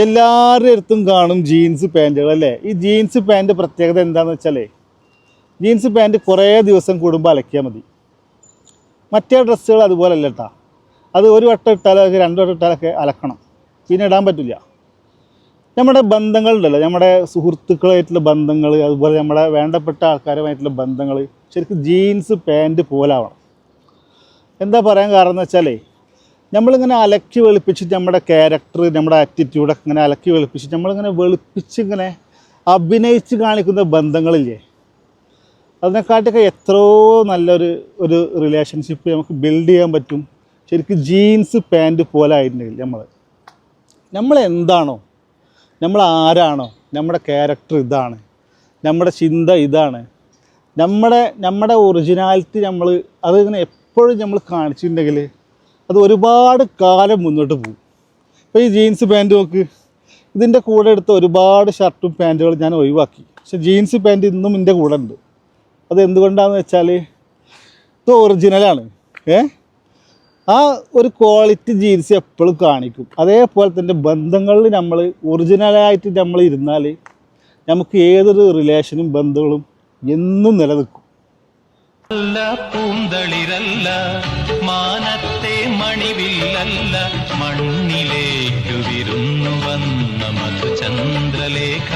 എല്ലാവരുടെ അടുത്തും കാണും ജീൻസ് പാൻറ്റുകൾ അല്ലേ. ഈ ജീൻസ് പാൻറ്റ് പ്രത്യേകത എന്താണെന്ന് വെച്ചാലേ, ജീൻസ് പാൻറ്റ് കുറേ ദിവസം കൂടുമ്പോൾ അലക്കിയാൽ മതി. മറ്റേ ഡ്രസ്സുകൾ അതുപോലെ അല്ല കേട്ടോ. അത് ഒരു വട്ടം ഇട്ടാലൊക്കെ 2 വട്ടം ഇട്ടാലൊക്കെ അലക്കണം, പിന്നെ ഇടാൻ പറ്റില്ല. നമ്മുടെ ബന്ധങ്ങളുണ്ടല്ലോ, നമ്മുടെ സുഹൃത്തുക്കളായിട്ടുള്ള ബന്ധങ്ങൾ, അതുപോലെ നമ്മുടെ വേണ്ടപ്പെട്ട ആൾക്കാരുമായിട്ടുള്ള ബന്ധങ്ങൾ ശരിക്കും ജീൻസ് പാൻറ്റ് പോലാവണം. എന്താ പറയാൻ കാരണം എന്ന് വെച്ചാലേ, നമ്മളിങ്ങനെ അലക്കി വെളുപ്പിച്ചിട്ട് നമ്മുടെ ക്യാരക്ടർ, നമ്മുടെ ആറ്റിറ്റ്യൂഡൊക്കെ ഇങ്ങനെ അലക്കി വെളുപ്പിച്ചിട്ട് നമ്മളിങ്ങനെ വെളുപ്പിച്ച് ഇങ്ങനെ അഭിനയിച്ച് കാണിക്കുന്ന ബന്ധങ്ങളില്ലേ, അതിനെക്കാട്ടൊക്കെ എത്രയോ നല്ലൊരു റിലേഷൻഷിപ്പ് നമുക്ക് ബിൽഡ് ചെയ്യാൻ പറ്റും ശരിക്കും ജീൻസ് പാൻറ്റ് പോലെ ആയിട്ടുണ്ടെങ്കിൽ. നമ്മൾ എന്താണോ, നമ്മൾ ആരാണോ, നമ്മുടെ ക്യാരക്ടർ ഇതാണ്, നമ്മുടെ ചിന്ത ഇതാണ്, നമ്മുടെ ഒറിജിനാലിറ്റി അതിങ്ങനെ എപ്പോഴും നമ്മൾ കാണിച്ചിട്ടുണ്ടെങ്കിൽ അത് ഒരുപാട് കാലം മുന്നോട്ട് പോകും. ഇപ്പോൾ ഈ ജീൻസ് പാൻറ്റ് നോക്ക്, ഇതിൻ്റെ കൂടെ എടുത്ത ഒരുപാട് ഷർട്ടും പാൻറ്റുകൾ ഞാൻ ഒഴിവാക്കി. പക്ഷെ ജീൻസ് പാൻറ്റ് ഇന്നും എൻ്റെ കൂടെ ഉണ്ട്. അത് എന്തുകൊണ്ടാണെന്ന് വെച്ചാൽ ഇത് ഒറിജിനലാണ്. ആ ഒരു ക്വാളിറ്റി ജീൻസ് എപ്പോഴും കാണിക്കും. അതേപോലെ തന്നെ ബന്ധങ്ങളിൽ നമ്മൾ ഒറിജിനലായിട്ട് നമ്മൾ ഇരുന്നാൽ നമുക്ക് ഏതൊരു റിലേഷനും ബന്ധങ്ങളും എന്നും നിലനിൽക്കും. പൂന്തളിരല്ല, മാനത്തെ മണിവില്ലല്ല, മണ്ണിലേക്കു വിരുന്നു വന്ന മധുചന്ദ്രലേഖ.